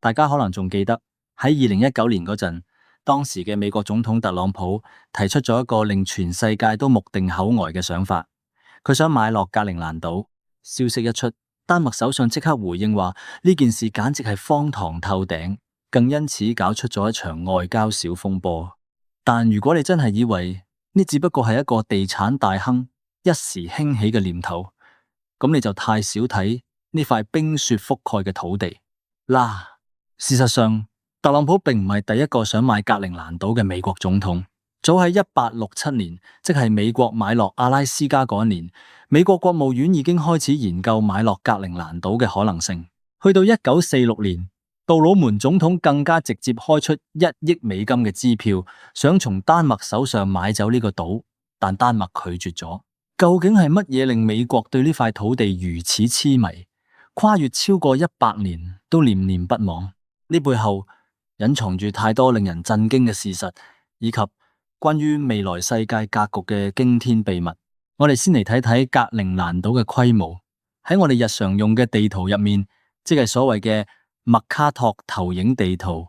大家可能仲記得喺2019年嗰陣，當時嘅美國總統特朗普提出咗一個令全世界都目定口呆嘅想法，佢想買落格陵蘭島。消息一出，丹麥首相即刻回應話呢件事簡直係荒唐透頂，更因此搞出咗一場外交小風波。但如果你真係以為呢只不過係一個地產大亨一時興起嘅念頭，咁你就太少睇呢塊冰雪覆蓋嘅土地啦。事實上，特朗普並唔係第一個想買格陵蘭島嘅美國總統。早喺1867年，即係美國買落阿拉斯加嗰一年，美國國務院已經開始研究買落格陵蘭島嘅可能性。去到1946年，杜魯門總統更加直接開出1億美金嘅支票，想從丹麥手上買走呢個島，但丹麥拒絕咗。究竟係乜嘢令美國對呢塊土地如此痴迷，跨越超過100年都念念不忘？呢背後隱藏住太多令人震驚嘅事實，以及關於未來世界格局嘅驚天秘密。我哋先嚟睇睇格陵蘭島嘅規模。喺我哋日常用嘅地圖入面，即係所謂嘅麥卡托投影地圖，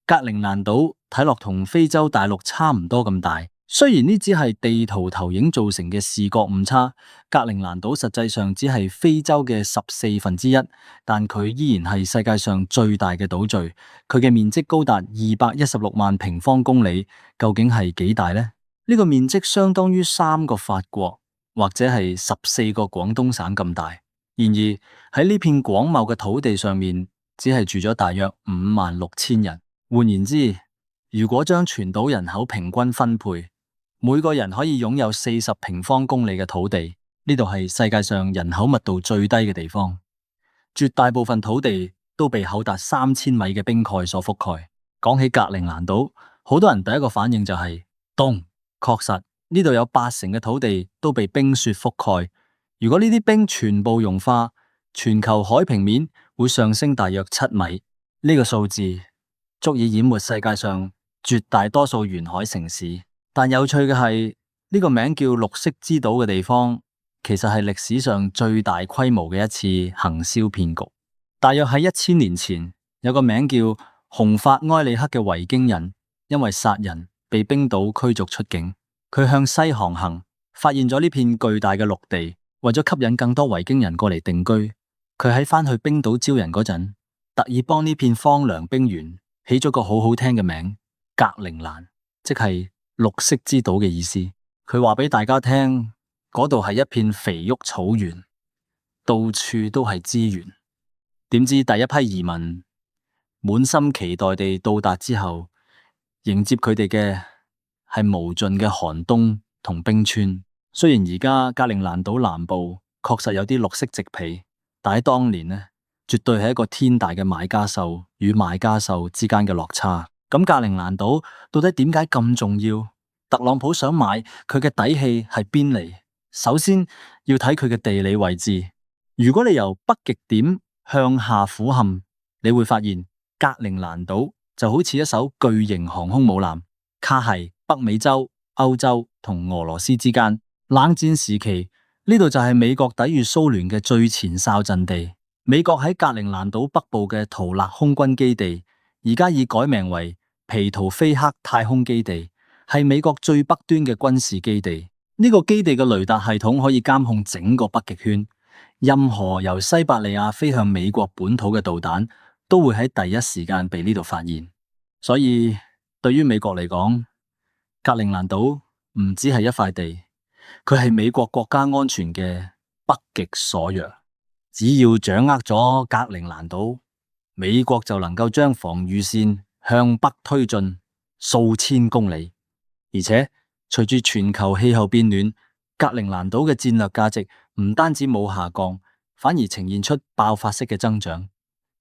格陵蘭島睇落同非洲大陸差唔多咁大。雖然呢只係地圖投影造成嘅視覺誤差，格陵蘭島實際上只係非洲嘅14%，但佢依然係世界上最大嘅島嶼。佢嘅面積高達216萬平方公里，究竟係幾大呢？呢個面積相當於3個法國，或者係14個廣東省咁大。然而喺呢片廣袤嘅土地上面，只係住咗大約56000人。換言之，如果將全島人口平均分配，每個人可以擁有40平方公里嘅土地，呢度係世界上人口密度最低嘅地方。絕大部分土地都被厚達3000米嘅冰蓋所覆蓋。講起格陵蘭島，好多人第一個反應就係凍。確實，呢度有80%嘅土地都被冰雪覆蓋。如果呢啲冰全部融化，全球海平面會上升大約7米。呢個數字足以淹沒世界上絕大多數沿海城市。但有趣嘅係，呢個名叫綠色之島嘅地方，其實係歷史上最大規模嘅一次行銷騙局。大約喺1000年前，有個名叫洪法埃里克嘅維京人，因為殺人被冰島驅逐出境。佢向西航行，發現咗呢片巨大嘅陸地，為咗吸引更多維京人過嚟定居，佢喺返去冰島招人嗰陣，特意幫呢片荒涼冰原起咗個好好聽嘅名——格陵蘭，即係綠色之島嘅意思。佢話俾大家聽，嗰度係一片肥沃草原，到處都係資源。點知第一批移民滿心期待地到達之後，迎接佢哋嘅係無盡嘅寒冬同冰川。雖然而家格陵蘭島南部確實有啲綠色植被，但喺當年呢，絕對係一個天大嘅買家秀與賣家秀之間嘅落差。咁格陵蘭島到底點解咁重要？特朗普想買佢嘅底氣係邊嚟？首先要睇佢嘅地理位置。如果你由北極點向下俯瞰，你會發現格陵蘭島就好似一艘巨型航空母艦，卡喺北美洲、歐洲同俄羅斯之間。冷戰時期，呢度就係美國抵禦蘇聯嘅最前哨陣地。美國喺格陵蘭島北部嘅圖勒空軍基地，而家已改名為皮圖菲克太空基地，係美國最北端嘅軍事基地。呢個基地嘅雷達系統可以監控整個北極圈，任何由西伯利亞飛向美國本土嘅導彈都會喺第一時間被呢度發現。所以對於美國嚟講，格陵蘭島唔只係一塊地，佢係美國國家安全嘅北極鎖藥。只要掌握咗格陵蘭島，美國就能夠將防禦線向北推進數千公里。而且隨住全球氣候變暖，格陵蘭島嘅戰略價值唔單止冇下降，反而呈現出爆發式嘅增長。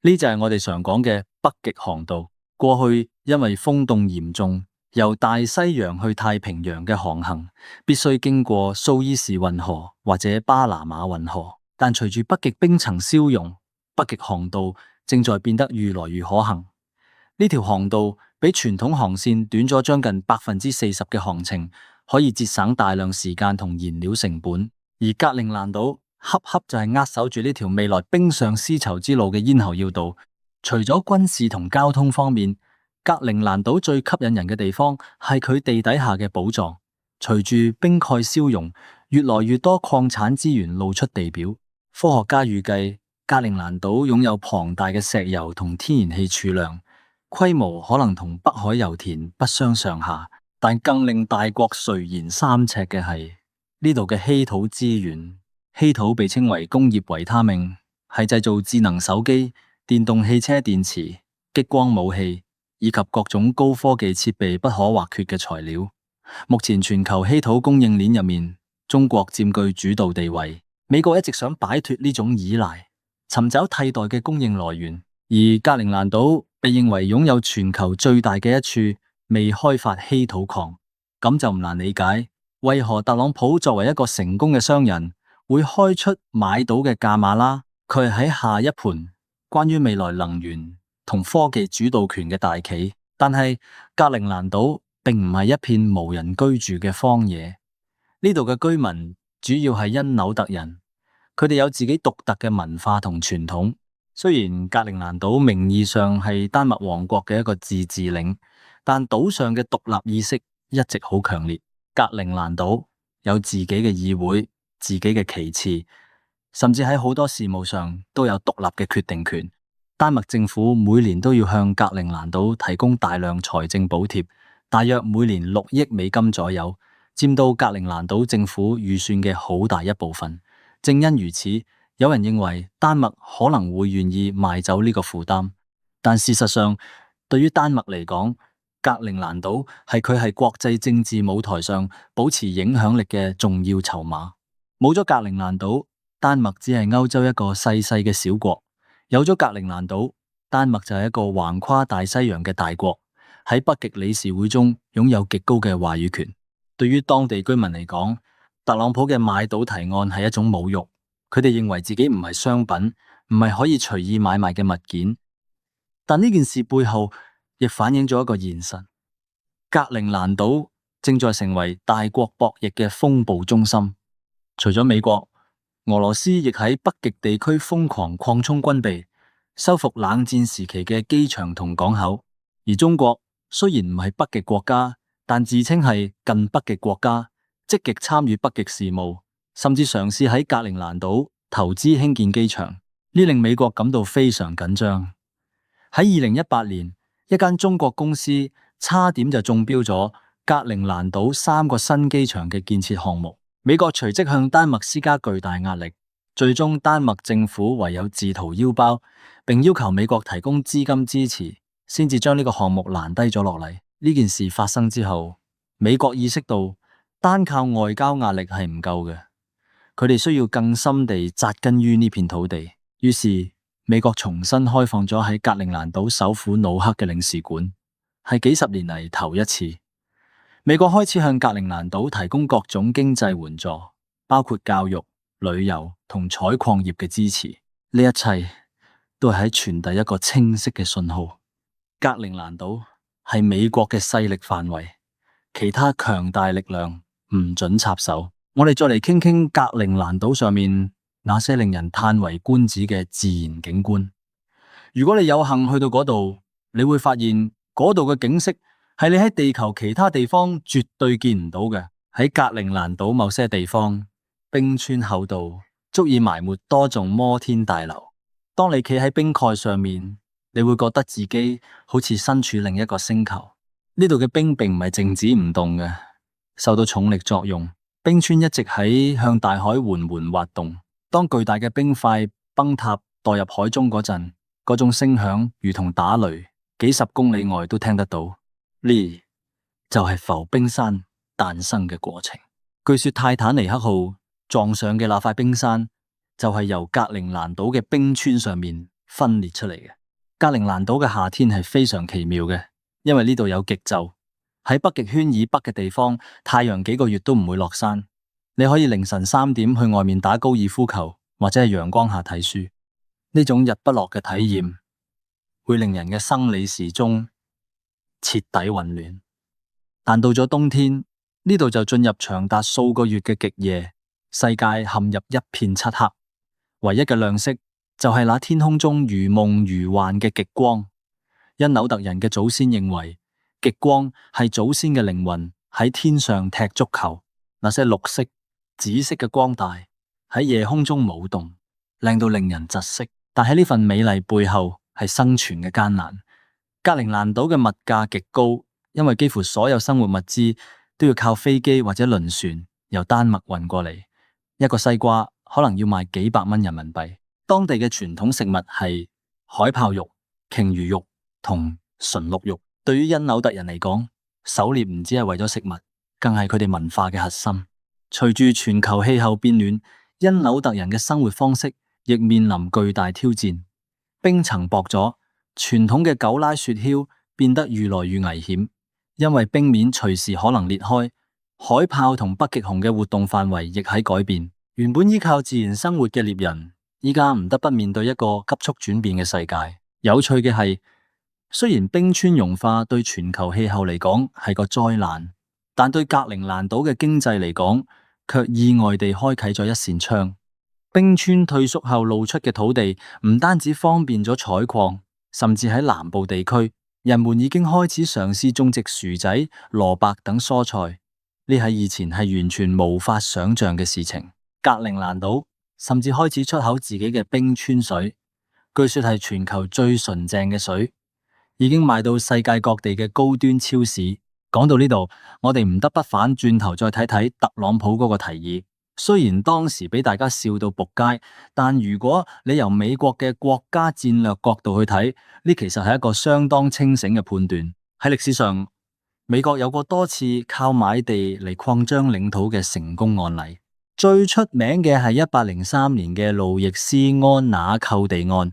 呢就係我哋常講嘅北極航道。過去因為風凍嚴重，由大西洋去太平洋嘅航行必須經過蘇伊士運河或者巴拿馬運河。但隨住北極冰層消融，北極航道正在變得越來越可行。呢條航道比傳統航線短咗將近40%嘅航程，可以節省大量時間同燃料成本。而格陵蘭島恰恰就係扼守住呢條未來冰上絲綢之路嘅咽喉要道。除咗軍事同交通方面，格陵蘭島最吸引人嘅地方係佢地底下嘅寶藏。隨住冰蓋消融，越來越多礦產資源露出地表。科學家預計，格陵蘭島擁有龐大嘅石油同天然氣儲量，規模可能同北海油田不相上下。但更令大國垂涎三尺嘅係呢度嘅稀土資源。稀土被稱為工業維他命，係製造智能手機、電動汽車電池、激光武器以及各種高科技設備不可或缺嘅材料。目前全球稀土供應鏈入面，中國佔據主導地位。美國一直想擺脫呢種依賴，尋找替代嘅供應來源。而格陵蘭島被認為擁有全球最大嘅一處未開發稀土礦，咁就唔難理解為何特朗普作為一個成功嘅商人會開出買島嘅價碼啦。佢係喺下一盤關於未來能源同科技主導權嘅大棋。但係格陵蘭島並唔係一片無人居住嘅荒野，呢度嘅居民主要係因紐特人，佢哋有自己獨特嘅文化同傳統。雖然格陵蘭島名義上係丹麥王國嘅一個自治領，但島上嘅獨立意識一直好強烈。格陵蘭島有自己嘅議會、自己嘅旗幟，甚至喺好多事務上都有獨立嘅決定權。丹麥政府每年都要向格陵蘭島提供大量財政補貼，大約每年$6億左右，佔到格陵蘭島政府預算嘅好大一部分。正因如此，有人認為丹麥可能會願意賣走呢個負擔。但事實上，對於丹麥嚟講，格陵蘭島係佢喺國際政治舞台上保持影響力嘅重要籌碼。冇咗格陵蘭島，丹麥只係歐洲一個細細嘅小國。有咗格陵蘭島，丹麥就係一個橫跨大西洋嘅大國，喺北極理事會中擁有極高嘅話語權。對於當地居民嚟講，特朗普嘅買島提案係一種侮辱，佢哋認為自己唔係商品，唔係可以隨意買賣嘅物件。但呢件事背後亦反映咗一個現實，格陵蘭島正在成為大國博弈嘅風暴中心。除咗美國，俄羅斯亦喺北極地區瘋狂擴充軍備，修復冷戰時期嘅機場同港口。而中國雖然唔係北極國家，但自稱係近北極國家，積極參與北極事務，甚至嘗試喺格陵蘭島投資興建機場，呢令美國感到非常緊張。喺2018年，一間中國公司差點就中標咗格陵蘭島3個新機場嘅建設項目。美國隨即向丹麥施加巨大壓力，最終丹麥政府唯有自掏腰包，並要求美國提供資金支持，先至將呢個項目攔低咗落嚟。呢件事發生之後，美國意識到單靠外交壓力係唔夠嘅，佢哋需要更深地扎根於呢片土地。於是美國重新開放咗喺格陵蘭島首府努克嘅領事館，係幾十年嚟頭一次。美國開始向格陵蘭島提供各種經濟援助，包括教育、旅遊同採礦業嘅支持。呢一切都係喺傳遞一個清晰嘅信號：格陵蘭島係美國嘅勢力範圍，其他強大力量唔准插手。我哋再嚟傾傾格陵蘭島上面那些令人嘆為觀止嘅自然景觀。如果你有幸去到嗰度，你會發現嗰度嘅景色係你喺地球其他地方絕對見唔到嘅。喺格陵蘭島某些地方，冰川厚度足以埋沒多棟摩天大樓。當你企喺冰蓋上面，你會覺得自己好似身處另一個星球。呢度嘅冰並唔係靜止唔動嘅，受到重力作用，冰川一直喺向大海緩緩滑動。當巨大嘅冰塊崩塌墮入海中嗰陣，嗰種聲響如同打雷，幾十公里外都聽得到。呢就係浮冰山誕生嘅過程。據說泰坦尼克號撞上嘅那塊冰山，就係由格陵蘭島嘅冰川上面分裂出嚟嘅。格陵蘭島嘅夏天係非常奇妙嘅，因為呢度有極晝。喺北極圈以北嘅地方，太陽幾個月都唔會落山。你可以凌晨3點去外面打高爾夫球，或者係陽光下睇書。呢種日不落嘅體驗，會令人嘅生理時鐘徹底混亂。但到咗冬天，呢度就進入長達數個月嘅極夜，世界陷入一片漆黑，唯一嘅亮色就係那天空中如夢如幻嘅極光。因紐特人嘅祖先認為，極光係祖先嘅靈魂喺天上踢足球，那些綠色、紫色嘅光帶喺夜空中舞動，靚到令人窒息。但喺呢份美麗背後係生存嘅艱難。格陵蘭島嘅物價極高，因為幾乎所有生活物資都要靠飛機或者輪船由丹麥運過嚟。一個西瓜可能要賣幾百蚊人民幣。當地嘅傳統食物係海豹肉、鯨魚肉同馴鹿肉。對於因紐特人嚟講，狩獵唔止係為咗食物，更係佢哋文化嘅核心。隨住全球氣候變暖，因紐特人嘅生活方式亦面臨巨大挑戰。冰層薄咗，傳統嘅狗拉雪橇變得越來越危險，因為冰面隨時可能裂開。海豹同北極熊嘅活動範圍亦喺改變。原本依靠自然生活嘅獵人，依家唔得不面對一個急速轉變嘅世界。有趣嘅係，雖然冰川融化對全球氣候嚟講係個災難，但對格陵蘭島嘅經濟嚟講，卻意外地開啟咗一扇窗。冰川退縮後露出嘅土地，唔單止方便咗採礦，甚至喺南部地區，人們已經開始嘗試種植薯仔、蘿蔔等蔬菜。呢喺以前係完全無法想象嘅事情。格陵蘭島甚至開始出口自己嘅冰川水，據說係全球最純淨嘅水，已經賣到世界各地嘅高端超市。講到呢度，我哋唔得不反轉頭再睇睇特朗普嗰個提議。雖然當時俾大家笑到仆街，但如果你由美國嘅國家戰略角度去睇，呢其實係一個相當清醒嘅判斷。喺歷史上，美國有過多次靠買地嚟擴張領土嘅成功案例，最出名嘅係1803年嘅路易斯安那購地案。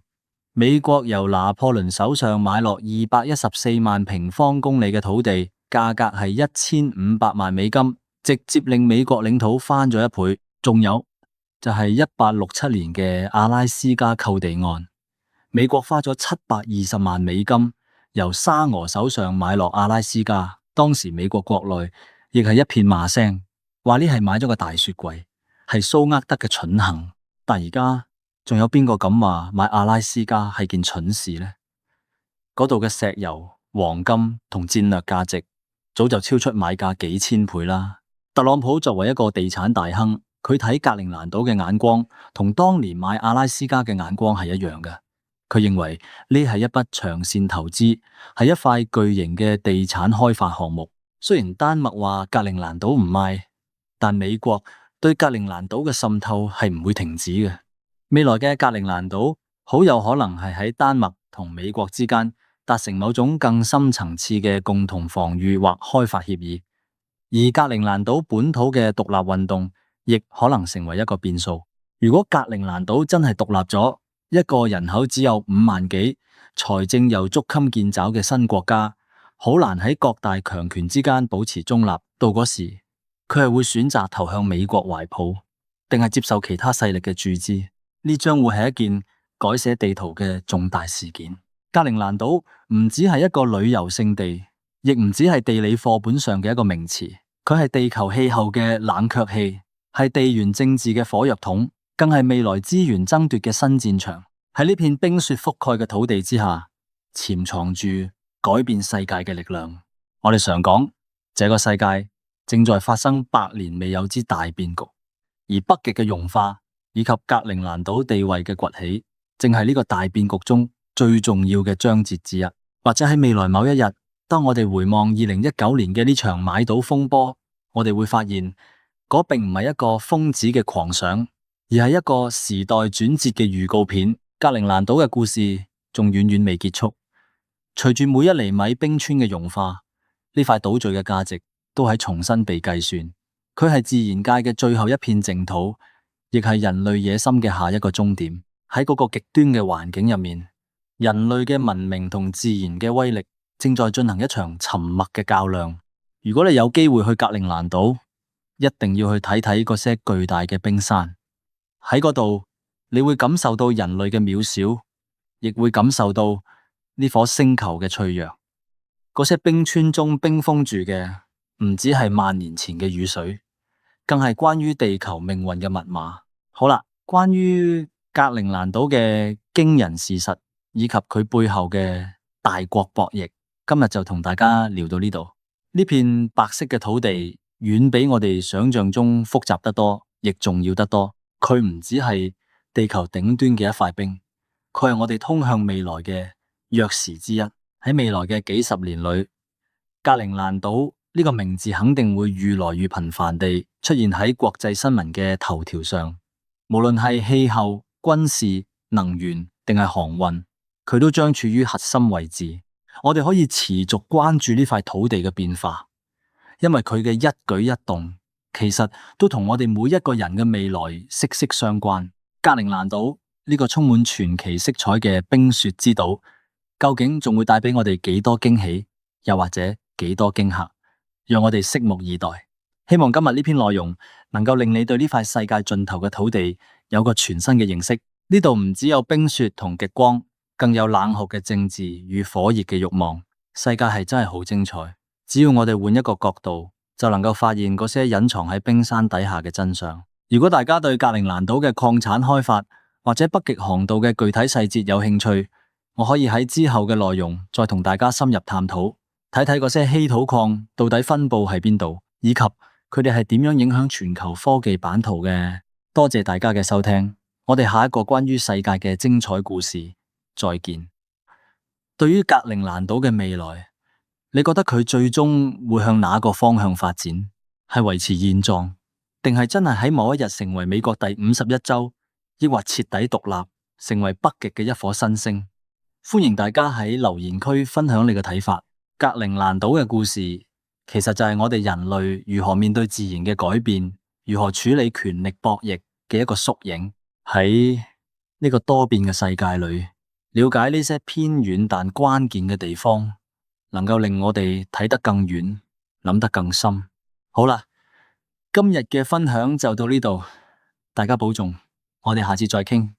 美國由拿破崙手上買落214萬平方公里嘅土地，價格係1500萬美金，直接令美國領土翻咗一倍。仲有就係1867年嘅阿拉斯加購地案，美國花咗720萬美金由沙俄手上買落阿拉斯加。當時美國國內亦係一片罵聲，話呢係買咗個大雪櫃，係蘇厄德嘅蠢行。但而家仲有邊個敢話買阿拉斯加係件蠢事呢？嗰度嘅石油、黃金同戰略價值早就超出買價幾千倍啦。特朗普作為一個地產大亨，佢睇格陵蘭島嘅眼光同當年買阿拉斯加嘅眼光係一樣嘅。佢認為呢係一筆長線投資，係一塊巨型嘅地產開發項目。雖然丹麥話格陵蘭島唔賣，但美國對格陵蘭島嘅滲透係唔會停止嘅。未來嘅格陵蘭島好有可能係喺丹麥同美國之間達成某種更深層次嘅共同防禦或開發協議，而格陵蘭島本土嘅獨立運動亦可能成為一個變數。如果格陵蘭島真係獨立咗，一個人口只有5萬幾、財政又捉襟見肘嘅新國家，好難喺各大強權之間保持中立。到嗰時，佢係會選擇投向美國懷抱，定係接受其他勢力嘅注資？呢將會係一件改寫地圖嘅重大事件。格陵蘭島唔只係一個旅遊勝地，亦唔只係地理課本上嘅一個名詞，佢係地球氣候嘅冷卻器，係地緣政治嘅火藥桶，更係未來資源爭奪嘅新戰場。喺呢片冰雪覆蓋嘅土地之下，潛藏住改變世界嘅力量。我哋常講，這個世界正在發生百年未有之大變局，而北極嘅融化以及格陵蘭島地位嘅崛起，正係呢個大變局中最重要嘅章節之一。或者喺未來某一日，當我哋回望2019年嘅呢場買島風波，我哋會發現嗰並唔係一個瘋子嘅狂想，而係一個時代轉折嘅預告片。格陵蘭島嘅故事仲遠遠未結束。隨住每1厘米冰川嘅融化，呢塊島嶼嘅價值都喺重新被計算。佢係自然界嘅最後一片淨土，亦係人類野心嘅下一個終點。喺嗰個極端嘅環境入面，人類嘅文明同自然嘅威力正在進行一場沉默嘅較量。如果你有機會去格陵蘭島，一定要去睇睇嗰些巨大嘅冰山。喺嗰度，你會感受到人類嘅渺小，亦會感受到呢顆星球嘅脆弱。嗰些冰川中冰封住嘅，唔止係萬年前嘅雨水，更係關於地球命運嘅密碼。好啦，關於格陵蘭島嘅驚人事實以及佢背後嘅大國博弈，今日就同大家聊到呢度。呢片白色嘅土地遠比我哋想象中複雜得多，亦重要得多。佢唔只係地球頂端嘅一塊冰，佢係我哋通向未來嘅鑰匙之一。喺未來嘅幾十年裏，格陵蘭島呢個名字肯定會越來越頻繁地出現喺國際新聞嘅頭條上。無論係氣候、軍事、能源定係航運，佢都將處於核心位置。我哋可以持續關注呢塊土地嘅變化，因為佢嘅一舉一動其實都同我哋每一個人嘅未來息息相關。格陵蘭島呢個充滿傳奇色彩嘅冰雪之島，究竟仲會帶俾我哋幾多驚喜，又或者幾多驚嚇？讓我哋拭目以待。希望今日呢篇內容能夠令你對呢塊世界盡頭嘅土地有個全新嘅認識。呢度唔只有冰雪同極光，更有冷酷嘅政治與火熱嘅慾望。世界係真係好精彩，只要我哋換一個角度，就能夠發現嗰些隱藏喺冰山底下嘅真相。如果大家對格陵蘭島嘅礦產開發或者北極航道嘅具體細節有興趣，我可以喺之後嘅內容再同大家深入探討，睇睇嗰些稀土礦到底分布喺邊度，以及佢哋係點樣影響全球科技版圖嘅。多謝大家嘅收聽，我哋下一個關於世界嘅精彩故事再見。對於格陵蘭島嘅未來，你覺得佢最終會向哪個方向發展？係維持現狀，定係真係喺某一日成為美國第51州，抑或徹底獨立，成為北極嘅一顆新星？歡迎大家喺留言區分享你嘅睇法。格陵蘭島嘅故事，其實就係我哋人類如何面對自然嘅改變，如何處理權力博弈嘅一個縮影。喺呢個多變嘅世界裏，了解呢些偏遠但關鍵嘅地方，能夠令我哋睇得更遠，諗得更深。好啦，今日嘅分享就到呢度，大家保重，我哋下次再傾。